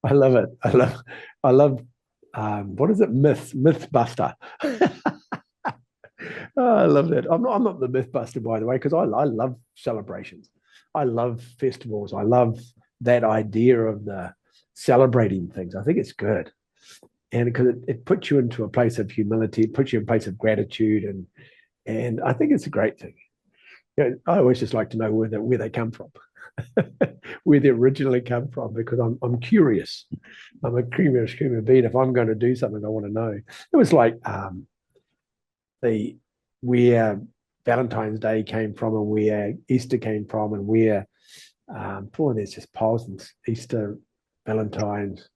I love it. I love what is it? Mythbuster. Oh, I love that. I'm not the Mythbuster, by the way, because I love celebrations. I love festivals. I love that idea of the celebrating things. I think it's good. And because it puts you into a place of humility, it puts you in a place of gratitude, and I think it's a great thing. I always just like to know where they come from, where they originally come from, because I'm curious. I'm a curious human being. If I'm going to do something, I want to know. It was like the where Valentine's Day came from, and where Easter came from, and where boy, there's just piles and Easter, Valentine's,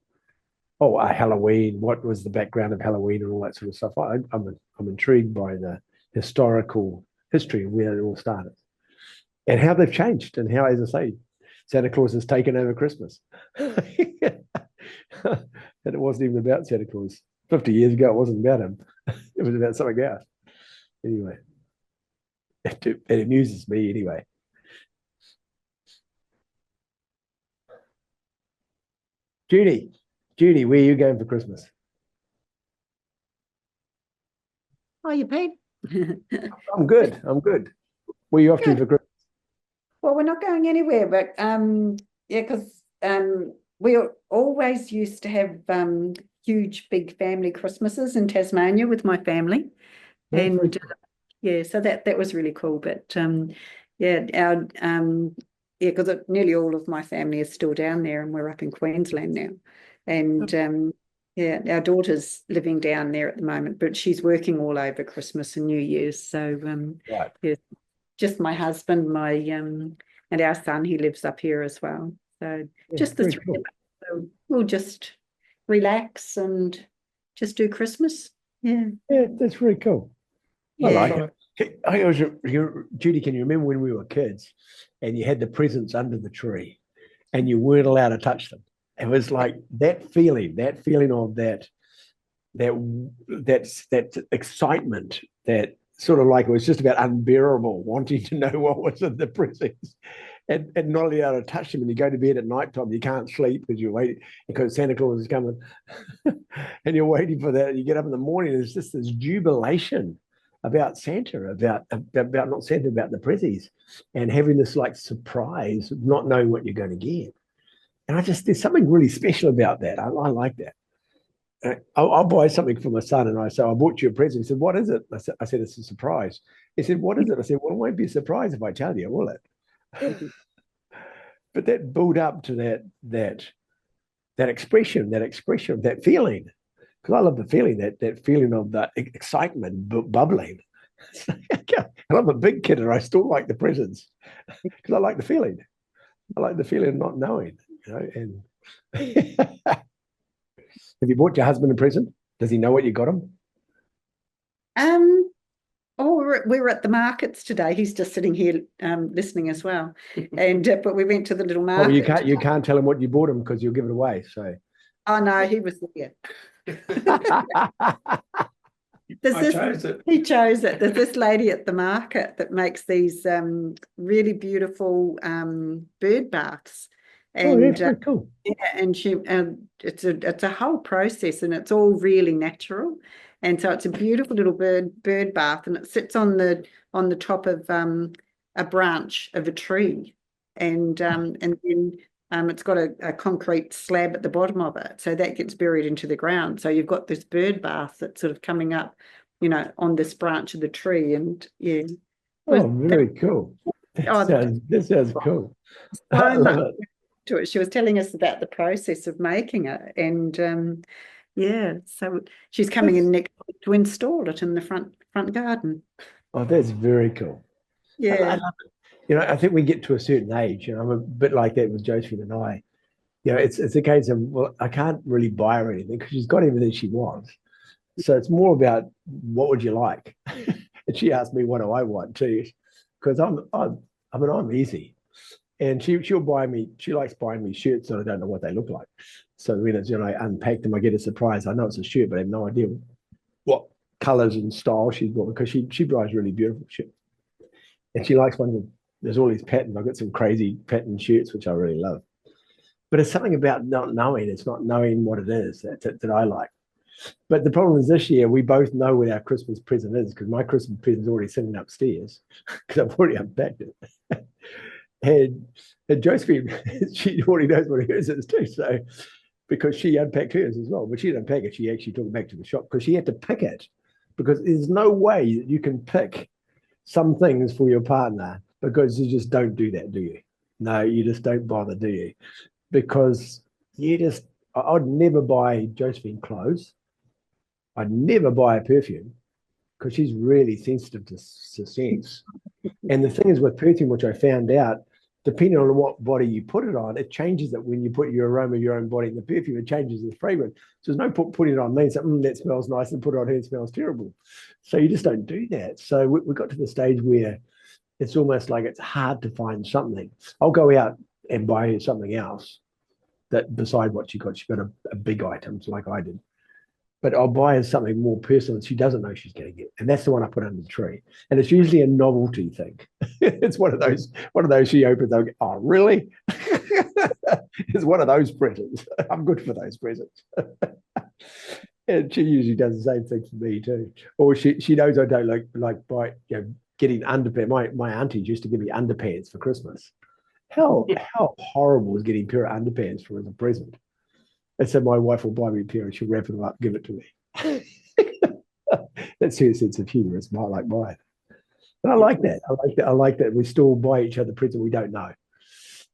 Halloween. What was the background of Halloween and all that sort of stuff? I'm intrigued by the historical history of where it all started and how they've changed, and how, as I say, Santa Claus has taken over Christmas. And it wasn't even about Santa Claus. 50 years ago, it wasn't about him. It was about something else. Anyway, it amuses me anyway. Judy, Judy, where are you going for Christmas? Oh, you paid? I'm good. I'm good. Where are you off to Good. for Christmas? Well, we're not going anywhere, but yeah, because we always used to have huge, big family Christmases in Tasmania with my family, Yeah, very and cool. yeah, so that was really cool. But yeah, our yeah, because nearly all of my family is still down there, and we're up in Queensland now, and yeah, our daughter's living down there at the moment, but she's working all over Christmas and New Year's, so Right. yeah, just my husband, my and our son, he lives up here as well. So Yeah, just the very three of cool. us. So we'll just relax and just do Christmas. Yeah. Yeah, that's very cool. I like Yeah. it. Judy, can you remember when we were kids and you had the presents under the tree and you weren't allowed to touch them? It was like that feeling of that excitement, that sort of like it was just about unbearable, wanting to know what was in the presents. And not allowed to touch them. And you go to bed at night time, you can't sleep because you're waiting because Santa Claus is coming, and you're waiting for that. And you get up in the morning, there's just this jubilation about Santa, about not Santa, about the prezzies, and having this like surprise, not knowing what you're going to get. And there's something really special about that. I like that. I'll buy something for my son, and I say, I bought you a present. He said, what is it? I said, it's a surprise. He said, what is it? I said, well, it won't be a surprise if I tell you, will it? But that build up to that expression, that feeling, because I love the feeling, that feeling of that excitement bubbling. And I'm a big kid, and I still like the presents because I like the feeling. I like the feeling of not knowing, And have you bought your husband a present? Does he know what you got him? Um, oh, we were at the markets today. He's just sitting here listening as well. And but we went to the little Oh, well, you market. can't tell him what you bought him because you'll give it away. So Oh no, he was there. There's I this, chose it. he chose it. There's this lady at the market that makes these really beautiful bird baths. oh, yeah, And very cool. yeah, and it's a whole process, and it's all really natural. And so it's a beautiful little bird bath, and it sits on the top of a branch of a tree, and then it's got a concrete slab at the bottom of it, so that gets buried into the ground. So you've got this bird bath that's sort of coming up, on this branch of the tree, and yeah, was Oh, very cool. That oh, sounds that sounds cool. I so love much it. to it. She was telling us about the process of making it, and yeah, so she's coming in That's next week to install it in the front garden. that's very cool. I Yeah. love it. I think we get to a certain age. I'm a bit like that with Josephine and I. It's a case of, well, I can't really buy her anything because she's got everything she wants. So it's more about what would you like, and she asked me what do I want too, because I'm easy, and she'll buy me. She likes buying me shirts that I don't know what they look like. So when I unpack them, I get a surprise. I know it's a shirt, but I have no idea what colors and style she's bought because she buys really beautiful shirts. And she likes one that there's all these patterns. I've got some crazy pattern shirts which I really love. But it's something about not knowing. It's not knowing what it is that I like. But the problem is this year, we both know what our Christmas present is because my Christmas present is already sitting upstairs because I've already unpacked it. and Josephine, she already knows what hers is too. So, because she unpacked hers as well. But she didn't unpack it. She actually took it back to the shop because she had to pick it because there's no way that you can pick some things for your partner because you just don't do that, do you? No, you just don't bother, do you? Because I'd never buy Josephine clothes. I'd never buy a perfume because she's really sensitive to scents. And the thing is with perfume, which I found out, depending on what body you put it on, it changes it when you put your aroma of your own body in the perfume. It changes the fragrance. So there's no putting it on me and saying, that smells nice, and put it on her, it smells terrible. So you just don't do that. So we got to the stage where it's almost like it's hard to find something. I'll go out and buy her something else that beside what she got. She got a big item, like I did. But I'll buy her something more personal that she doesn't know she's going to get. And that's the one I put under the tree. And it's usually a novelty thing. It's one of those she opens, they'll go, oh, really? It's one of those presents. I'm good for those presents. And she usually does the same thing for me too. Or she knows I don't like buy, getting underpants. My aunties used to give me underpants for Christmas. How horrible is getting a pair of underpants for as a present? And so my wife will buy me a pair and she'll wrap them up, give it to me. That's her sense of humor. It's not like mine. But I like that. I like that. We still buy each other presents we don't know.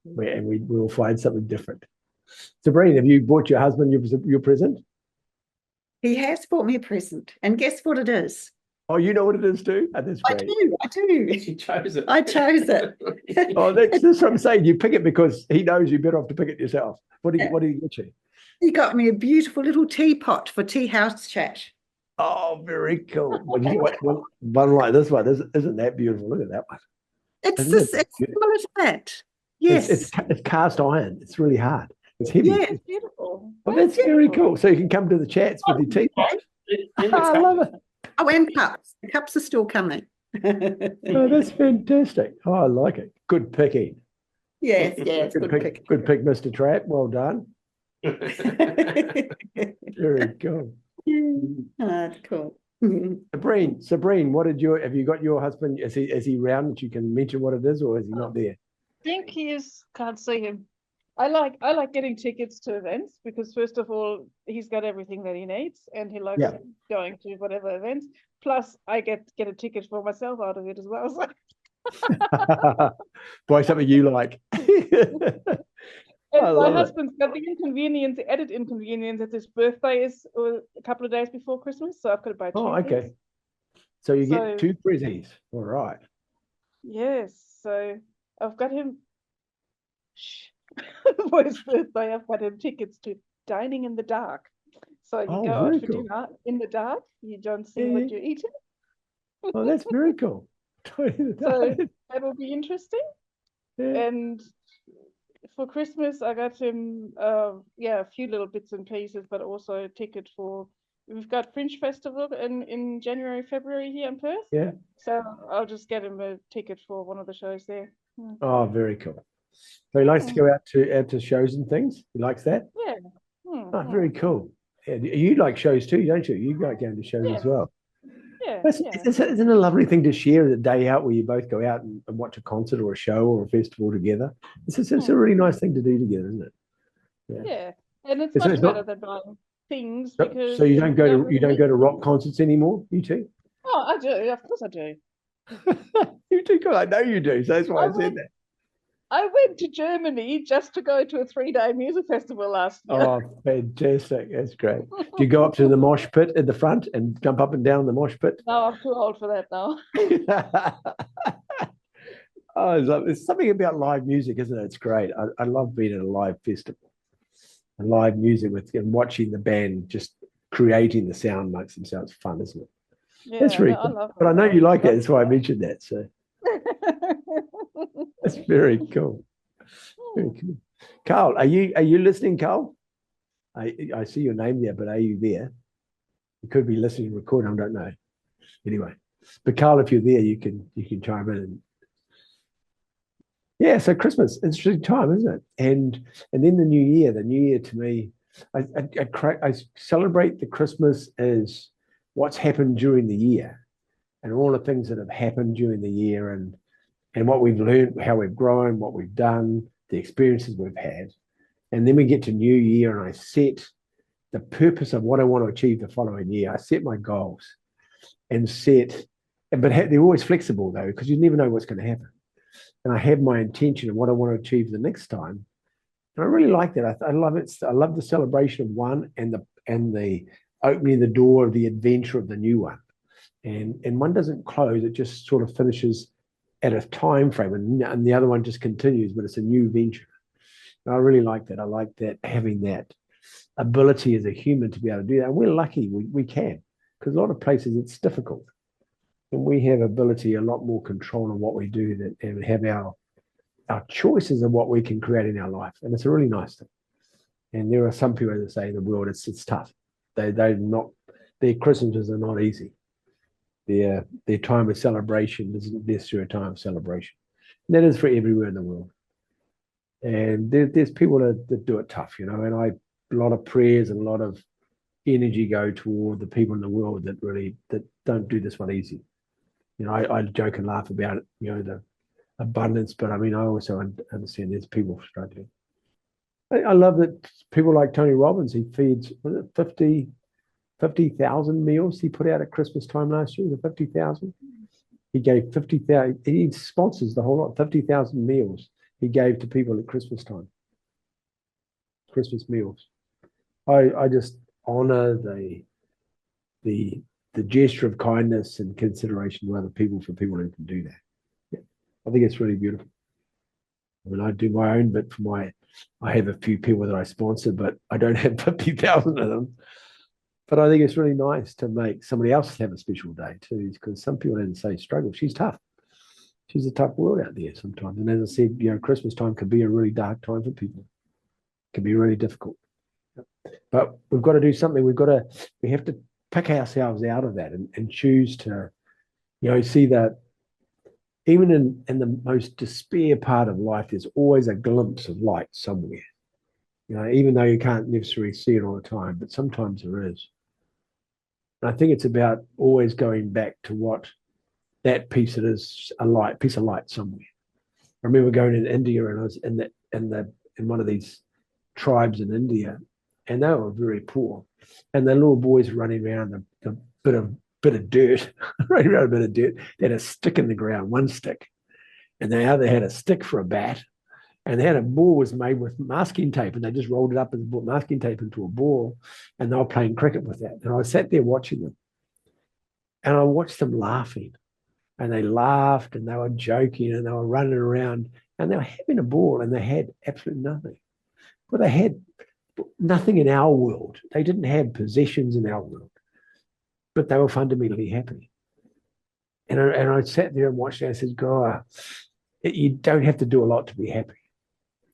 And we'll find something different. Sabrina, have you bought your husband your present? He has bought me a present. And guess what it is? Oh, you know what it is too? Oh, that's great. I do. She chose it. I chose it. Oh, that's what I'm saying. You pick it because he knows you're better off to pick it yourself. What did he get you? He got me a beautiful little teapot for Teahouse chat. Oh, very cool. One like this one. Isn't that beautiful? Look at that one. It's similar to that. Yes. It's cast iron. It's really hard. It's heavy. Yeah, it's beautiful. Oh, that's very cool. So you can come to the chats with your teapot. I love it. Oh, and cups. The cups are still coming. Oh, that's fantastic. Oh, I like it. Good picking. Yes, it's good pick. Good pick, Mr. Trap. Well done. Very cool. Cool. Sabrine, have you got your husband? Is he around that you can mention what it is, or is he not there? I think he is. Can't see him. I like getting tickets to events because first of all, he's got everything that he needs and he likes going to whatever events. Plus, I get a ticket for myself out of it as well. So. Buy something you like. And my husband's got the added inconvenience that his birthday is a couple of days before Christmas, so I've got to buy two. Oh, okay. Things. So you get two presents. All right. Yes. So I've got him. For his birthday, I've got him tickets to Dining in the Dark. So you go out for dinner in the dark. You don't see what you're eating. Oh, that's very cool. So that will be interesting. Yeah. And for Christmas, I got him, a few little bits and pieces, but also a ticket for. We've got Fringe Festival in January, February here in Perth. Yeah. So I'll just get him a ticket for one of the shows there. Oh, very cool. So he likes to go out to shows and things. He likes that. Yeah. Oh, very cool. Yeah, you like shows too, don't you? You like going to shows as well. Yeah. Isn't it a lovely thing to share the day out where you both go out and watch a concert or a show or a festival together? It's a really nice thing to do together, isn't it? Yeah. And it's much better than buying things because. So you don't go to rock concerts anymore, you two? Oh, I do. Of course I do. You do. I know you do. So that's why I said that. I went to Germany just to go to a 3-day music festival last year. Oh, fantastic. That's great. Do you go up to the mosh pit at the front and jump up and down the mosh pit? No, I'm too old for that now. There's something about live music, isn't it? It's great. I love being at a live festival. And live music and watching the band just creating the sound makes them sound fun, isn't it? Yeah, that's really cool. But I know you like that. That's why I mentioned that. So. That's very cool. Very cool. Carl, are you listening, Carl? I see your name there, but are you there? You could be listening, recording. I don't know. Anyway, but Carl, if you're there, you can chime in. Yeah, so Christmas, interesting time, isn't it? And then the New Year. The New Year to me, I celebrate the Christmas as what's happened during the year and all the things that have happened during the year and what we've learned, how we've grown, what we've done, the experiences we've had. And then we get to New Year and I set the purpose of what I want to achieve the following year. I set my goals and but they're always flexible though, because you never know what's going to happen. And I have my intention of what I want to achieve the next time. And I really like that. I love it. I love the celebration of one and the opening the door of the adventure of the new one. And one doesn't close; it just sort of finishes at a time frame, and the other one just continues, but it's a new venture. And I really like that. I like that having that ability as a human to be able to do that. And we're lucky we can, because a lot of places it's difficult. And we have ability, a lot more control on what we do and have our choices of what we can create in our life. And it's a really nice thing. And there are some people that say in the world it's tough. They're not, their Christmases are not easy. Their time of celebration isn't necessarily a time of celebration. And that is for everywhere in the world. And there's people that do it tough, and a lot of prayers and a lot of energy go toward the people in the world that don't do this one easy. I joke and laugh about it, the abundance, but I mean, I also understand there's people struggling. I love that people like Tony Robbins, he feeds 50,000 meals he put out at Christmas time last year, the 50,000. He gave 50,000, he sponsors the whole lot, 50,000 meals he gave to people at Christmas time. Christmas meals. I just honor the gesture of kindness and consideration to other people for people who can do that. Yeah. I think it's really beautiful. I mean, I do my own bit I have a few people that I sponsor, but I don't have 50,000 of them. But I think it's really nice to make somebody else have a special day too, because some people didn't say struggle. She's tough. She's a tough world out there sometimes. And as I said, Christmas time can be a really dark time for people. It can be really difficult. But we've got to do something. We have to pick ourselves out of that and choose to, see that even in the most despair part of life, there's always a glimpse of light somewhere. Even though you can't necessarily see it all the time, but sometimes there is. And I think it's about always going back to what that piece it is, piece of light somewhere. I remember going in India and I was in one of these tribes in India, and they were very poor. And the little boys running around a bit of dirt, running around a bit of dirt. They had a stick in the ground, one stick. And the other had a stick for a bat. And they had a ball was made with masking tape, and they just rolled it up and put masking tape into a ball, and they were playing cricket with that. And I sat there watching them, and I watched them laughing, and they laughed, and they were joking, and they were running around, and they were having a ball, and they had absolutely nothing. But they had nothing in our world. They didn't have possessions in our world, but they were fundamentally happy. And I sat there and watched it. I said, God, you don't have to do a lot to be happy.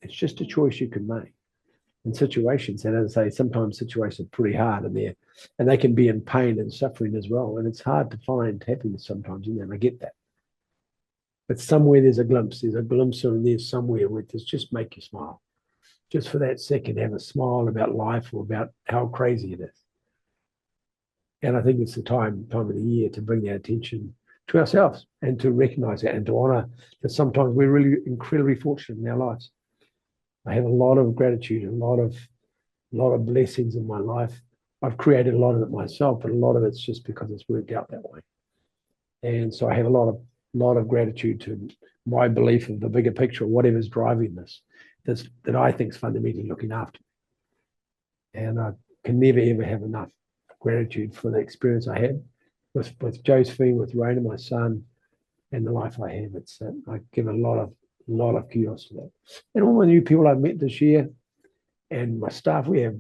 It's just a choice you can make in situations. And as I say, sometimes situations are pretty hard and they can be in pain and suffering as well. And it's hard to find happiness sometimes in them. I get that. But somewhere there's a glimpse in there somewhere where it's just make you smile. Just for that second, have a smile about life or about how crazy it is. And I think it's the time of the year to bring that attention to ourselves and to recognize that and to honor that sometimes we're really incredibly fortunate in our lives. I have a lot of gratitude, a lot of blessings in my life. I've created a lot of it myself, but a lot of it's just because it's worked out that way. And so I have a lot of gratitude to my belief of the bigger picture, whatever's driving this that I think is fundamentally looking after me. And I can never ever have enough gratitude for the experience I had with Josephine, with Raina, my son, and the life I have. I give a lot of kudos to that. And all the new people I've met this year and my staff, we have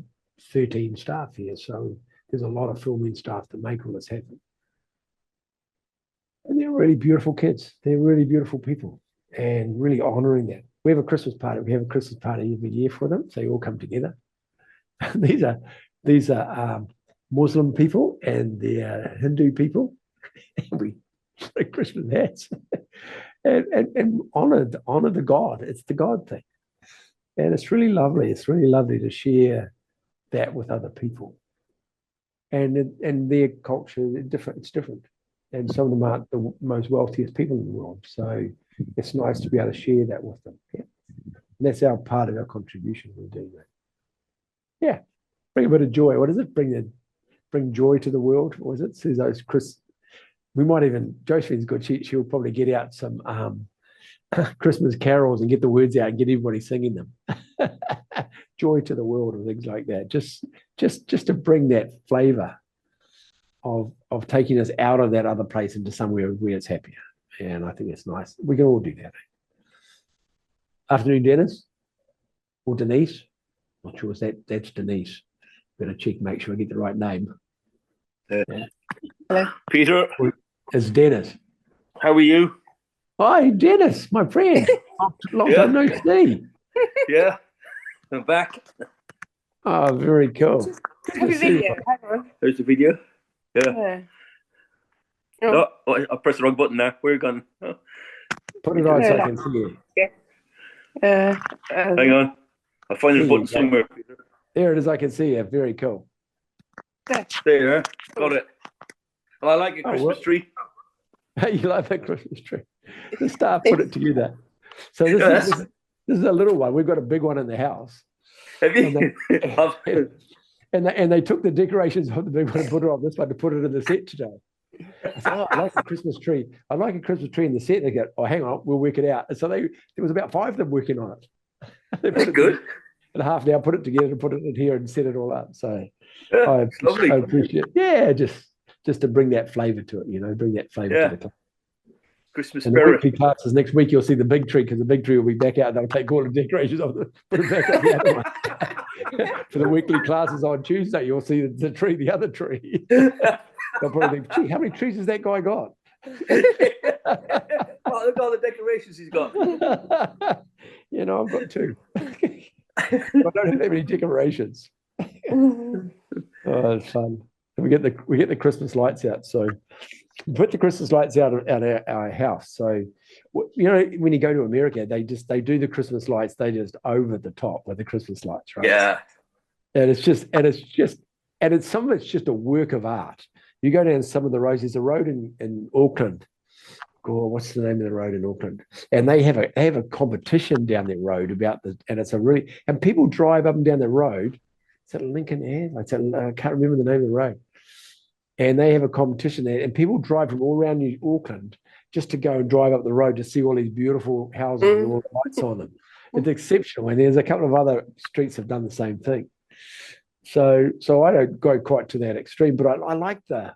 13 staff here. So there's a lot of filming staff to make all this happen. And they're really beautiful kids. They're really beautiful people and really honoring that. We have a Christmas party. We have a Christmas party every year for them. So they all come together. These are Muslim people and they're Hindu people. We wear Christmas hats. and honor the God. It's the God thing. And it's really lovely. It's really lovely to share that with other people. And their culture is different. It's different. And some of them aren't the most wealthiest people in the world. So it's nice to be able to share that with them. Yeah. And that's our part of our contribution. We're doing that. Yeah. Bring a bit of joy. What is it? Bring joy to the world. Or is it? Says those Chris. We might even, Josephine's good. She'll probably get out some Christmas carols and get the words out and get everybody singing them. Joy to the world and things like that. Just to bring that flavor of taking us out of that other place into somewhere where it's happier. And I think it's nice. We can all do that. Afternoon, Dennis or Denise. Not sure if that's Denise. Better check, make sure I get the right name. Hello, Peter. It's Dennis. How are you? Hi, Dennis, my friend. Long time no see. Yeah, I'm back. Oh, very cool. Have a video. Hang on. There's the video. Yeah. Oh. Oh, I pressed the wrong button now. Where are you gone? Oh. Put it on so I can see you. Hang on. I'll find the button somewhere. There it is. I can see you. Very cool. There. Got it. Well, I like a Christmas tree. You like that Christmas tree? The staff put it together. So this is a little one. We've got a big one in the house. Have you? And they took the decorations of the big one and put it on this one to put it in the set today. I said, I like a Christmas tree. I like a Christmas tree in the set. They go, oh, hang on, we'll work it out. And so there was about 5 of them working on it. That's good. In half an hour, put it together and put it in here and set it all up. So it's lovely. I appreciate it. Yeah, just to bring that flavour to it, bring that flavour to the class. Christmas and spirit. The weekly classes next week, you'll see the big tree because the big tree will be back out. They'll take all the decorations off, put it back on the other one. For the weekly classes on Tuesday, you'll see the tree, the other tree. They'll probably think, gee, how many trees has that guy got? Oh, look at all the decorations he's got. I've got 2. I don't have that many decorations. Oh, it's fun. And we get the Christmas lights out. So we put the Christmas lights out at our house. So when you go to America, they do the Christmas lights. They just over the top with the Christmas lights, right? Yeah. And some of it's just a work of art. You go down some of the roads. There's a road in Auckland. Oh, what's the name of the road in Auckland? And they have a competition down their road and people drive up and down the road. Is it Lincoln Ave? I can't remember the name of the road. And they have a competition there, and people drive from all around Auckland just to go and drive up the road to see all these beautiful houses with all the lights on them. It's exceptional, and there's a couple of other streets have done the same thing. So I don't go quite to that extreme, but I like the